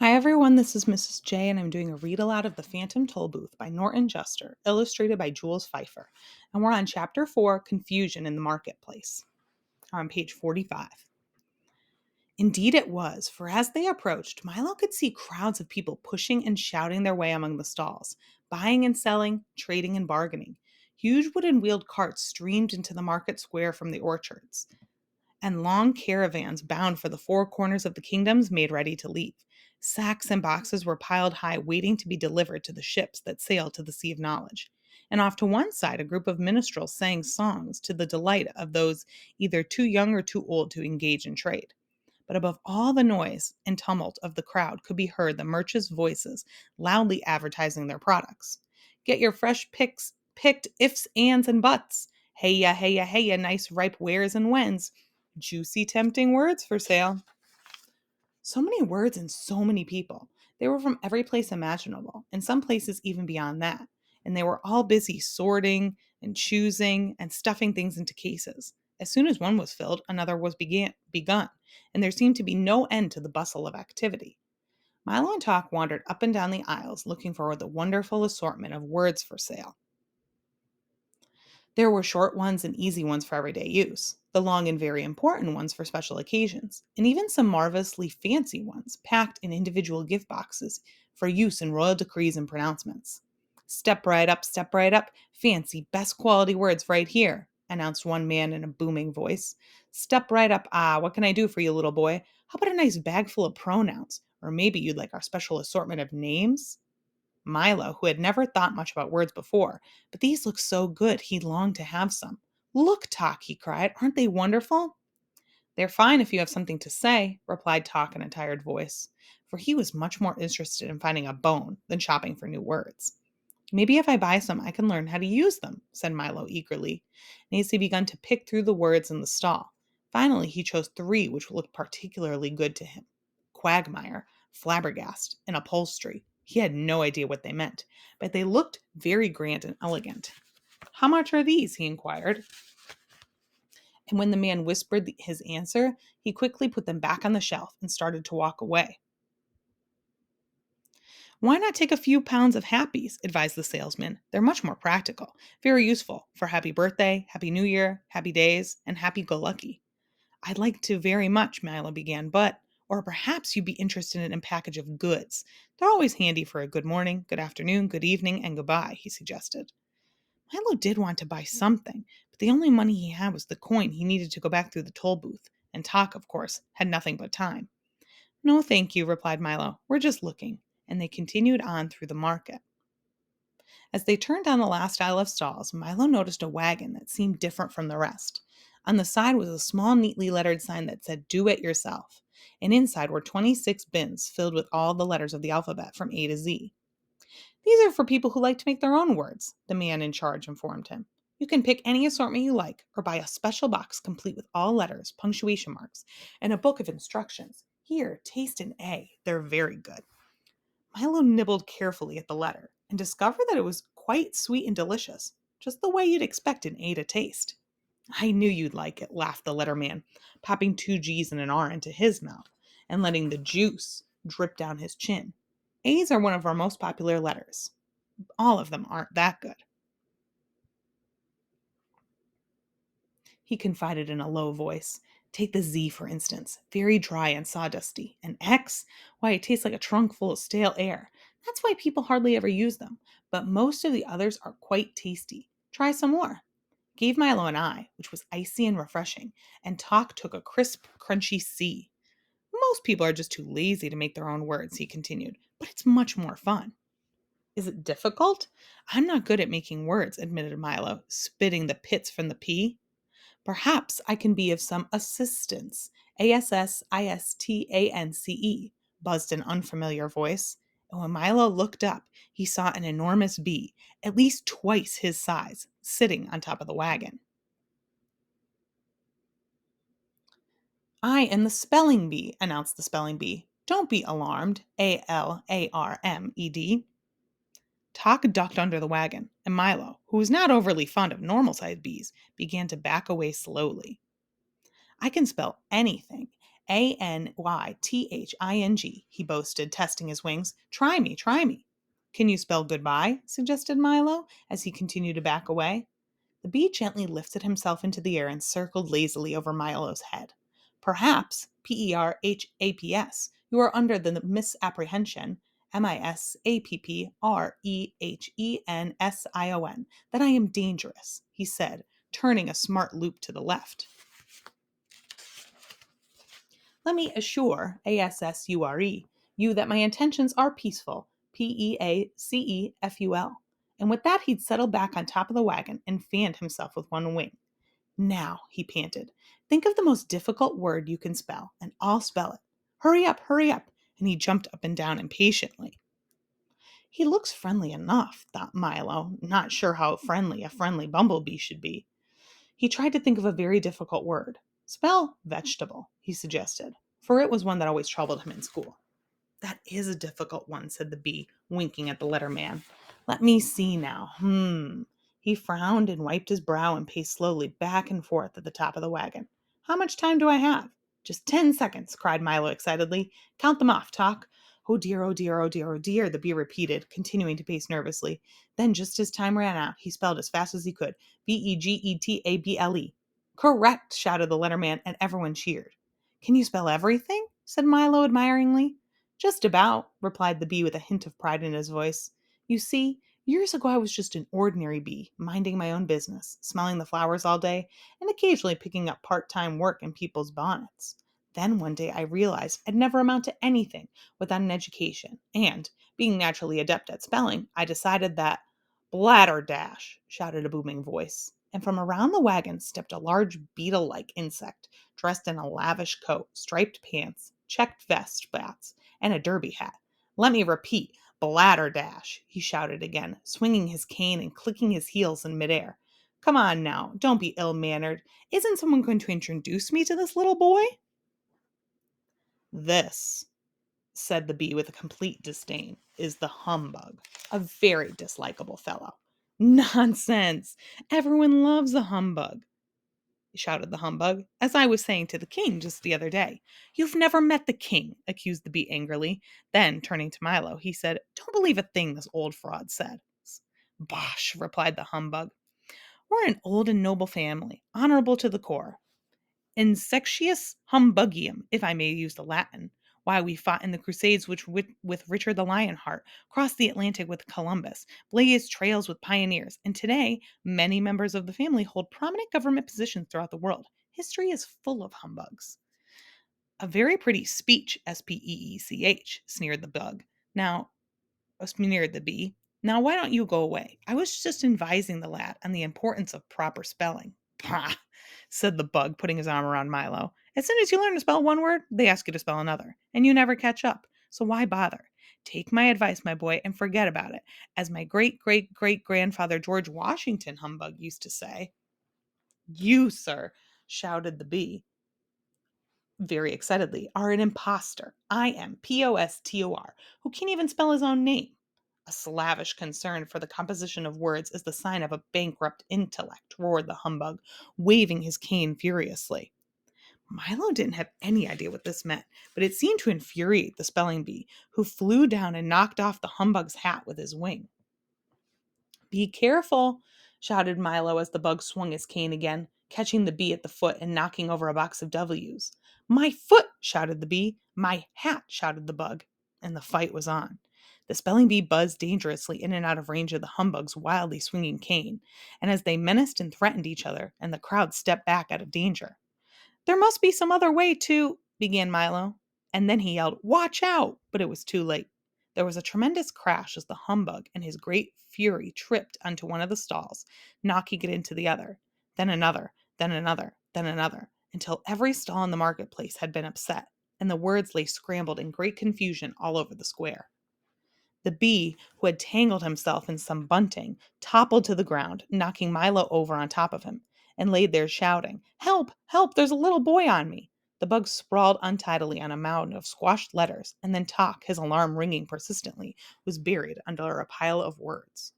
Hi everyone, this is Mrs. J, and I'm doing a read aloud of The Phantom Tollbooth by Norton Juster, illustrated by Jules Pfeiffer. And we're on Chapter 4, Confusion in the Marketplace, on page 45. Indeed it was, for as they approached, Milo could see crowds of people pushing and shouting their way among the stalls, buying and selling, trading and bargaining. Huge wooden wheeled carts streamed into the market square from the orchards, and long caravans bound for the four corners of the kingdoms made ready to leave. Sacks and boxes were piled high, waiting to be delivered to the ships that sailed to the Sea of Knowledge. And off to one side, a group of minstrels sang songs to the delight of those either too young or too old to engage in trade. But above all the noise and tumult of the crowd could be heard the merchants' voices loudly advertising their products. Get your fresh picks, picked ifs, ands, and buts. Hey ya, hey ya, hey ya, nice ripe wares and whens. Juicy, tempting words for sale. So many words and so many people. They were from every place imaginable, and some places even beyond that. And they were all busy sorting and choosing and stuffing things into cases. As soon as one was filled, another was begun, and there seemed to be no end to the bustle of activity. Milo and Talk wandered up and down the aisles looking for the wonderful assortment of words for sale. There were short ones and easy ones for everyday use, the long and very important ones for special occasions, and even some marvelously fancy ones packed in individual gift boxes for use in royal decrees and pronouncements. Step right up, fancy, best quality words right here, announced one man in a booming voice. Step right up, what can I do for you, little boy? How about a nice bag full of pronouns? Or maybe you'd like our special assortment of names? Milo, who had never thought much about words before, but these looked so good he longed to have some. Look, Talk, he cried, aren't they wonderful? They're fine if you have something to say, replied Talk in a tired voice, for he was much more interested in finding a bone than shopping for new words. Maybe if I buy some, I can learn how to use them, said Milo eagerly, and as he began to pick through the words in the stall. Finally, he chose three which looked particularly good to him: quagmire, flabbergast, and upholstery. He had no idea what they meant, but they looked very grand and elegant. How much are these? He inquired. And when the man whispered his answer, he quickly put them back on the shelf and started to walk away. Why not take a few pounds of happies? Advised the salesman. They're much more practical, very useful for happy birthday, happy new year, happy days, and happy go lucky. I'd like to very much, Milo began, but, or perhaps you'd be interested in a package of goods. They're always handy for a good morning, good afternoon, good evening, and goodbye, he suggested. Milo did want to buy something, but the only money he had was the coin he needed to go back through the toll booth, and Talk, of course, had nothing but time. No, thank you, replied Milo. We're just looking. And they continued on through the market. As they turned down the last aisle of stalls, Milo noticed a wagon that seemed different from the rest. On the side was a small, neatly lettered sign that said, Do It Yourself. And inside were 26 bins filled with all the letters of the alphabet from A to Z. These are for people who like to make their own words, the man in charge informed him. You can pick any assortment you like or buy a special box complete with all letters, punctuation marks, and a book of instructions. Here, taste an A. They're very good. Milo nibbled carefully at the letter and discovered that it was quite sweet and delicious, just the way you'd expect an A to taste. I knew you'd like it, laughed the letterman, popping two G's and an R into his mouth and letting the juice drip down his chin. A's are one of our most popular letters. All of them aren't that good, he confided in a low voice. Take the Z, for instance. Very dry and sawdusty. And X? Why, it tastes like a trunk full of stale air. That's why people hardly ever use them. But most of the others are quite tasty. Try some more. Gave Milo an I, which was icy and refreshing, and Talk took a crisp, crunchy C. Most people are just too lazy to make their own words, he continued, but it's much more fun. Is it difficult? I'm not good at making words, admitted Milo, spitting the pits from the P. Perhaps I can be of some assistance. ASSISTANCE, buzzed an unfamiliar voice. And when Milo looked up, he saw an enormous bee, at least twice his size, sitting on top of the wagon. I am the spelling bee, announced the spelling bee. Don't be alarmed. ALARMED. Talk ducked under the wagon, and Milo, who was not overly fond of normal sized bees, began to back away slowly. I can spell anything. Anything, he boasted, testing his wings. Try me, try me. Can you spell goodbye? Suggested Milo, as he continued to back away. The bee gently lifted himself into the air and circled lazily over Milo's head. Perhaps, Perhaps, you are under the misapprehension, Missapprehension, that I am dangerous, he said, turning a smart loop to the left. Let me assure, Assure, you that my intentions are peaceful, Peaceful. And with that, he'd settled back on top of the wagon and fanned himself with one wing. Now, he panted, think of the most difficult word you can spell, and I'll spell it. Hurry up, and he jumped up and down impatiently. He looks friendly enough, thought Milo, not sure how friendly a friendly bumblebee should be. He tried to think of a very difficult word. Spell vegetable, he suggested, for it was one that always troubled him in school. That is a difficult one, said the bee, winking at the letter man. Let me see now. He frowned and wiped his brow and paced slowly back and forth at the top of the wagon. How much time do I have? Just 10 seconds, cried Milo excitedly. Count them off, Talk. Oh dear, oh dear, oh dear, oh dear, the bee repeated, continuing to pace nervously. Then, just as time ran out, he spelled as fast as he could. Vegetable. Correct, shouted the letterman, and everyone cheered. Can you spell everything? Said Milo admiringly. Just about, replied the bee with a hint of pride in his voice. You see, years ago I was just an ordinary bee, minding my own business, smelling the flowers all day, and occasionally picking up part-time work in people's bonnets. Then one day I realized I'd never amount to anything without an education, and, being naturally adept at spelling, I decided that Bladderdash, shouted a booming voice, and from around the wagon stepped a large beetle-like insect, dressed in a lavish coat, striped pants, checked vest spats, and a derby hat. Let me repeat, Bladderdash, he shouted again, swinging his cane and clicking his heels in midair. Come on now, don't be ill-mannered. Isn't someone going to introduce me to this little boy? This, said the bee with a complete disdain, is the humbug, a very dislikable fellow. Nonsense! Everyone loves a humbug, shouted the humbug, as I was saying to the king just the other day. You've never met the king, accused the bee angrily. Then, turning to Milo, he said, Don't believe a thing this old fraud said. Bosh, replied the humbug. We're an old and noble family, honorable to the core. Insectius humbugium, if I may use the Latin. Why, we fought in the Crusades with Richard the Lionheart, crossed the Atlantic with Columbus, blazed trails with pioneers, and today many members of the family hold prominent government positions throughout the world. History is full of humbugs. A very pretty speech, Speech, sneered the bug. Now, sneered the bee. Now, why don't you go away? I was just advising the lad on the importance of proper spelling. Pah, said the bug, putting his arm around Milo. As soon as you learn to spell one word, they ask you to spell another, and you never catch up. So why bother? Take my advice, my boy, and forget about it, as my great-great-great-grandfather George Washington humbug used to say. You, sir, shouted the bee very excitedly, are an impostor. I am Postor, who can't even spell his own name. A slavish concern for the composition of words is the sign of a bankrupt intellect, roared the humbug, waving his cane furiously. Milo didn't have any idea what this meant, but it seemed to infuriate the spelling bee, who flew down and knocked off the humbug's hat with his wing. Be careful, shouted Milo as the bug swung his cane again, catching the bee at the foot and knocking over a box of W's. My foot, shouted the bee. My hat, shouted the bug. And the fight was on. The spelling bee buzzed dangerously in and out of range of the humbug's wildly swinging cane, and as they menaced and threatened each other, and the crowd stepped back out of danger. There must be some other way to, began Milo, and then he yelled, Watch out! But it was too late. There was a tremendous crash as the humbug in his great fury tripped onto one of the stalls, knocking it into the other, then another, then another, then another, until every stall in the marketplace had been upset, and the words lay scrambled in great confusion all over the square. The bee, who had tangled himself in some bunting, toppled to the ground, knocking Milo over on top of him, and laid there shouting, Help! Help! There's a little boy on me! The bug sprawled untidily on a mound of squashed letters, and then Talk, his alarm ringing persistently, was buried under a pile of words.